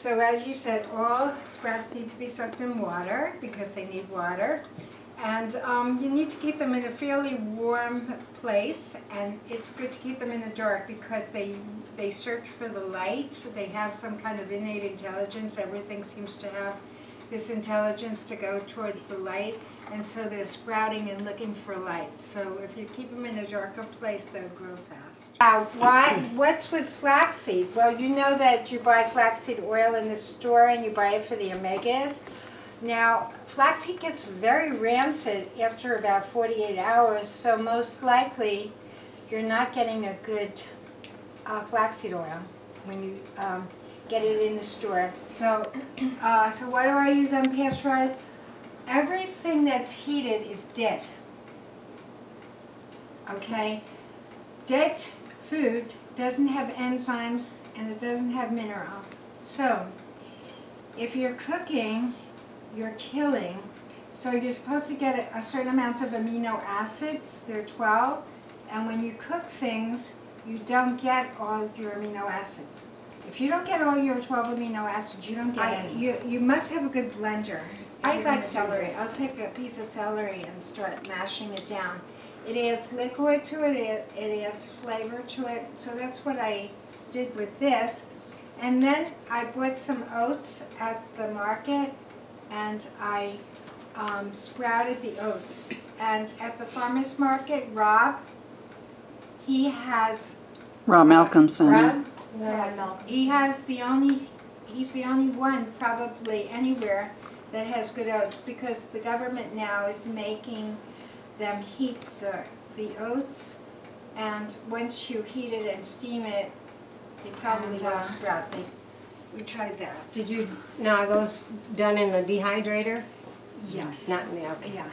So as you said, all sprouts need to be soaked in water because they need water. And you need to keep them in a fairly warm place, and it's good to keep them in the dark because they search for the light. They have some kind of innate intelligence. Everything seems to have this intelligence to go towards the light, and so they're sprouting and looking for light. So if you keep them in a darker place, they'll grow fast. What's with flaxseed? Well, you know that you buy flaxseed oil in the store and you buy it for the omegas. Now, flaxseed gets very rancid after about 48 hours, so most likely you're not getting a good flaxseed oil when you get it in the store. So, so why do I use unpasteurized? Everything that's heated is dead. Okay? Dead food doesn't have enzymes and it doesn't have minerals. So, if you're cooking, you're killing. So you're supposed to get a certain amount of amino acids. There are 12. And when you cook things, you don't get all your amino acids. If you don't get all your 12 amino acids, you don't get any. You must have a good blender. I like celery. I'll take a piece of celery and start mashing it down. It adds liquid to it. It adds flavor to it. So that's what I did with this. And then I bought some oats at the market, and I sprouted the oats. And at the farmer's market, Rob, he has... Rob Malcolmson. Rob Malcolmson. He's the only one probably anywhere that has good oats, because the government now is making them heat the oats, and once you heat it and steam it, they probably won't sprout. We tried that. Did you, now are those done in the dehydrator? Yes. Not in the oven? Yeah.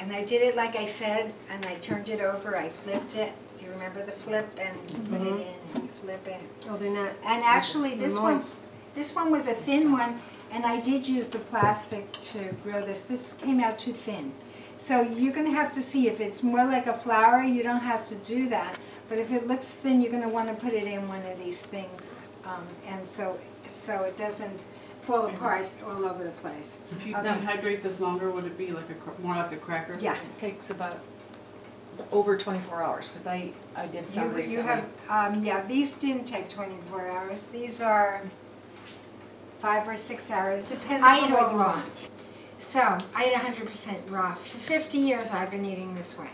And I did it like I said, and I turned it over, I flipped it. Do you remember the flip? And you put it in and you flip it. Oh, they're not. And actually this one was a thin one, and I did use the plastic to grow this. This came out too thin. So you're going to have to see if it's more like a flower, you don't have to do that. But if it looks thin, you're going to want to put it in one of these things, and so it doesn't fall apart all over the place. If you dehydrate this longer, would it be like more like a cracker? Yeah. It takes about over 24 hours, because I did some recently. You have, yeah, these didn't take 24 hours. These are 5 or 6 hours, depends on what you want. So, I eat 100% raw. For 50 years I've been eating this way.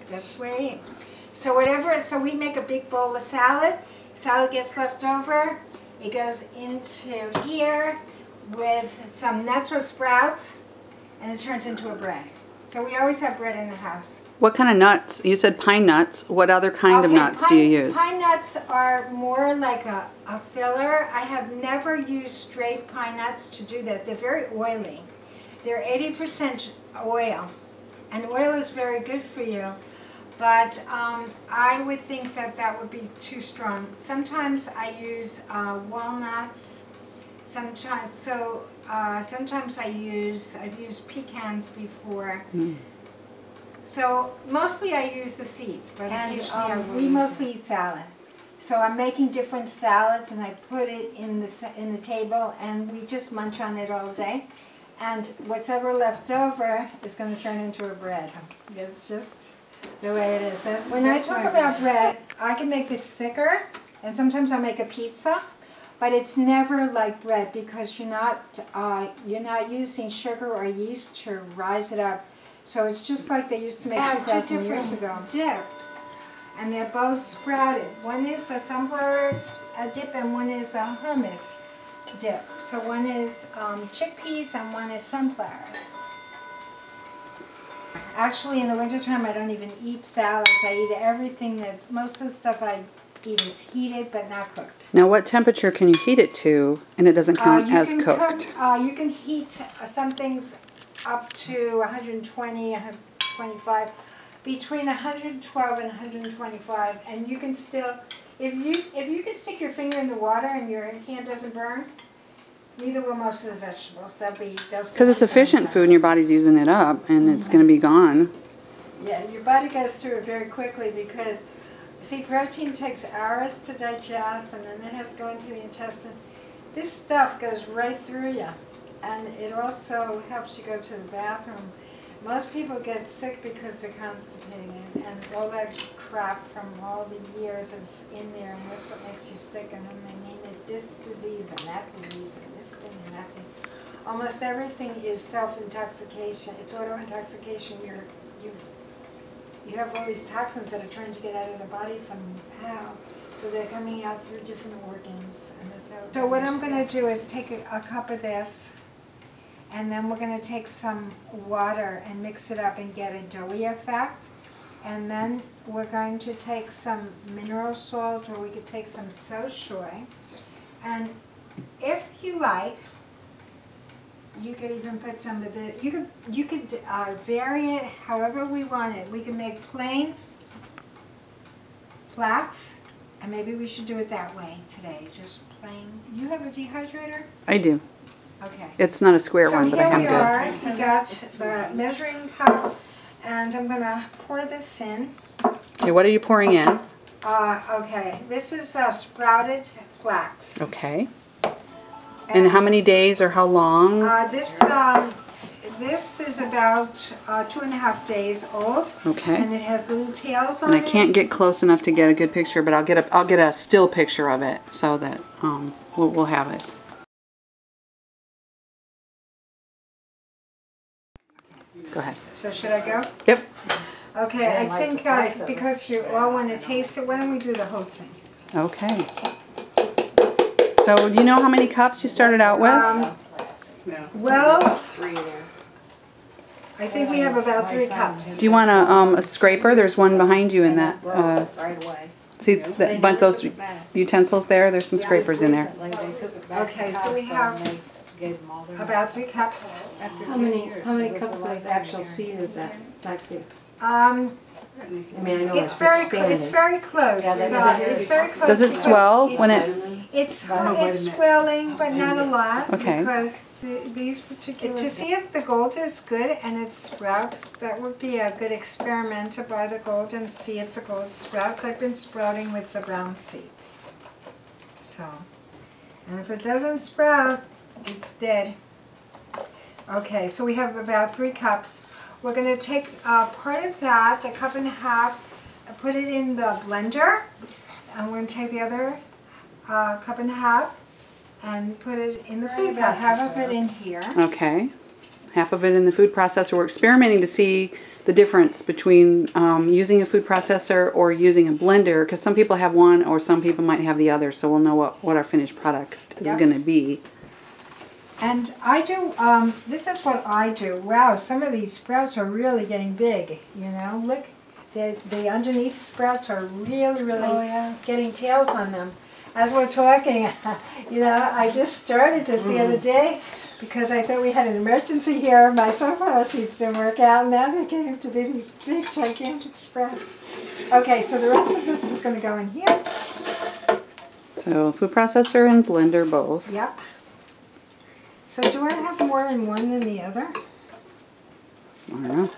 This way. So so we make a big bowl of salad. Salad gets left over. It goes into here with some nuts or sprouts, and it turns into a bread. So we always have bread in the house. What kind of nuts? You said pine nuts. What other kind of nuts do you use? Pine nuts are more like a filler. I have never used straight pine nuts to do that. They're very oily. They're 80% oil, and oil is very good for you. But I would think that would be too strong. Sometimes I use walnuts. Sometimes I've used pecans before. So mostly I use the seeds, but we mostly eat salad. So I'm making different salads, and I put it in the table, and we just munch on it all day. And what's ever left over is going to turn into a bread. It's just the way it is. When I talk about bread, I can make this thicker, and sometimes I make a pizza, but it's never like bread because you're not using sugar or yeast to rise it up. So it's just like they used to make 2,000 years ago. Dips, and they're both sprouted. One is a sunflower dip, and one is a hummus dip. So one is chickpeas and one is sunflower. Actually, in the wintertime, I don't even eat salads. I eat everything most of the stuff I eat is heated but not cooked. Now, what temperature can you heat it to, and it doesn't count as cooked? You can heat some things up to 120, 125, between 112 and 125, and you can still, if you can stick your finger in the water and your hand doesn't burn, neither will most of the vegetables. Because it's efficient food and your body's using it up, and it's going to be gone. Yeah, your body goes through it very quickly because See, protein takes hours to digest, and then it has to go into the intestine. This stuff goes right through you, and it also helps you go to the bathroom. Most people get sick because they're constipated, and all that crap from all the years is in there, and that's what makes you sick. And then they name it this disease and that disease and this thing and that thing. Almost everything is self-intoxication. It's auto-intoxication. You have all these toxins that are trying to get out of the body somehow, so they're coming out through different organs. And that's how. So what I'm going to do is take a cup of this. And then we're going to take some water and mix it up and get a doughy effect. And then we're going to take some mineral salt, or we could take some soy. And if you like, you could even put some of the, you could vary it however we want it. We can make plain flax, and maybe we should do it that way today, just plain. You have a dehydrator? I do. Okay. It's not a square one, but I have So here we are. We got the measuring cup, and I'm going to pour this in. Okay, what are you pouring in? Okay, this is sprouted flax. Okay. And how many days or how long? This is about 2.5 days old. Okay. And it has little tails on And it. I can't get close enough to get a good picture, but I'll get a still picture of it so that we'll have it. Go ahead. So should I go? Yep. Okay, I think because you all want to taste it, why don't we do the whole thing? Okay. So do you know how many cups you started out with? Yeah. Well, 3 there. I think we have about 3 cups. Do you want a scraper? There's one behind you in that. Right away. See bunch those utensils there? There's some scrapers in there. Okay, so we have about 3 cups. How many cups of actual seed is that? Flaxseed. I mean, I know It's very close. Yeah, It's very close. Does it swell when it? It's swelling, but not a lot. Okay. Because these particular. To see if the gold is good and it sprouts, that would be a good experiment to buy the gold and see if the gold sprouts. I've been sprouting with the brown seeds. So, and if it doesn't sprout, it's dead. Okay, so we have about 3 cups. We're going to take part of that, 1.5 cups, put it in the blender, and we're going to take the other 1.5 cups and put it in the food processor. Half of it in here. Okay. Half of it in the food processor. We're experimenting to see the difference between using a food processor or using a blender, because some people have one or some people might have the other, so we'll know what our finished product is going to be. And I do, this is what I do. Wow, some of these sprouts are really getting big, you know. Look, the underneath sprouts are really getting tails on them. As we're talking, you know, I just started this the other day because I thought we had an emergency here. My sunflower seeds didn't work out, and now they're getting to be these big, gigantic sprouts. Okay, so the rest of this is going to go in here. So food processor and blender both. Yep. So do I have more in one than the other? I don't know.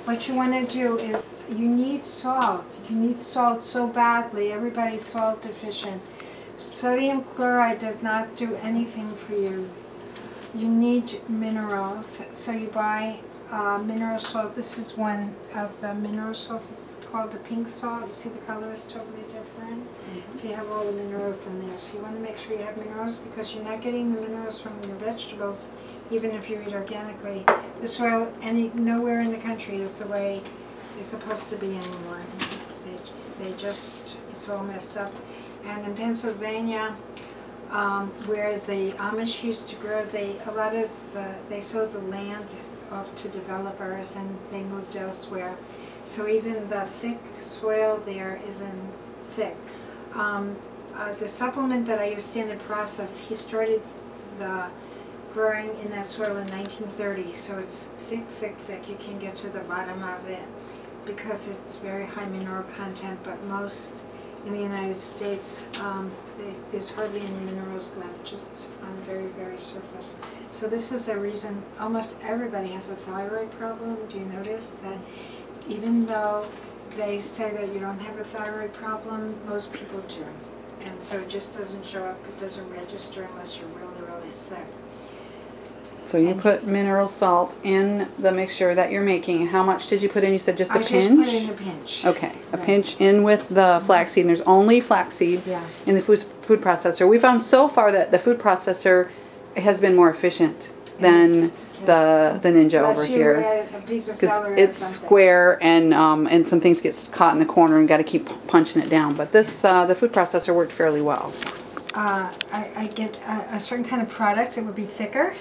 What you want to do is you need salt. You need salt so badly. Everybody's salt deficient. Sodium chloride does not do anything for you. You need minerals. So you buy mineral salt. This is one of the mineral salts. It's called the pink salt. You see the color is totally different. So you have all the minerals in there. So you want to make sure you have minerals because you're not getting the minerals from your vegetables, even if you eat organically. The soil nowhere in the country is the way it's supposed to be anymore. They just, it's all messed up. And in Pennsylvania, where the Amish used to grow, they sold the land off to developers and they moved elsewhere. So even the thick soil there isn't thick. The supplement that I use, Standard Process, he started the growing in that soil in 1930. So it's thick, thick, thick. You can get to the bottom of it because it's very high mineral content. But most in the United States, there's hardly any minerals left, just on the very, very surface. So this is a reason almost everybody has a thyroid problem. Do you notice that even though they say that you don't have a thyroid problem. Most people do. And so it just doesn't show up, it doesn't register unless you're really, really sick. So you put mineral salt in the mixture that you're making. How much did you put in? You said just a pinch? I just put in a pinch. Okay, a pinch in with the flaxseed. And there's only flaxseed in the food processor. We found so far that the food processor has been more efficient than the Ninja over here. Because it's square and some things get caught in the corner and got to keep punching it down. But this the food processor worked fairly well. I get a certain kind of product. It would be thicker.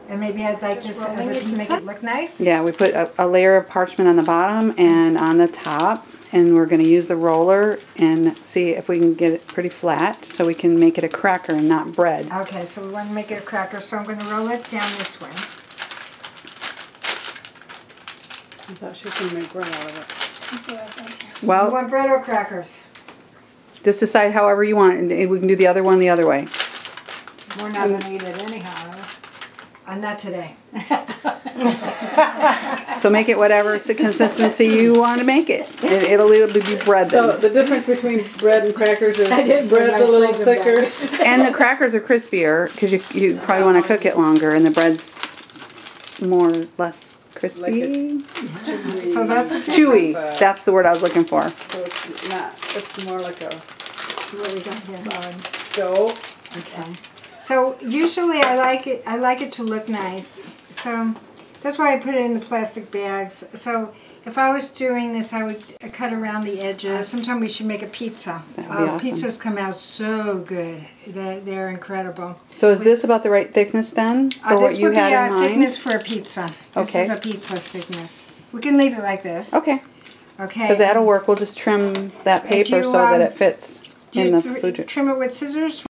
And maybe I'd like this as a pizza to make it look nice. Yeah, we put a layer of parchment on the bottom and on the top, and we're going to use the roller and see if we can get it pretty flat so we can make it a cracker and not bread. Okay, so we want to make it a cracker, so I'm going to roll it down this way. I thought she was going to make bread out of it. That's what I thought. Well, you want bread or crackers? Just decide however you want, and we can do the other one the other way. We're not going to eat it anyhow. Not today. So make it whatever consistency you want to make it. It'll be bread then. So the difference between bread and crackers is bread's a little thicker. And the crackers are crispier because you probably want to cook it longer, and the bread's less crispy. So that's chewy. That's the word I was looking for. So it's more like a what we got here. dough. Okay. So usually I like it to look nice. So that's why I put it in the plastic bags. So if I was doing this, I would cut around the edges. Sometimes we should make a pizza. Awesome. Pizzas come out so good. They're incredible. So is this about the right thickness then for what you had in mind? This would be thickness for a pizza. Okay. This is a pizza thickness. We can leave it like this. Okay. Okay. Because that'll work. We'll just trim that paper so that it fits in the food. Trim it with scissors?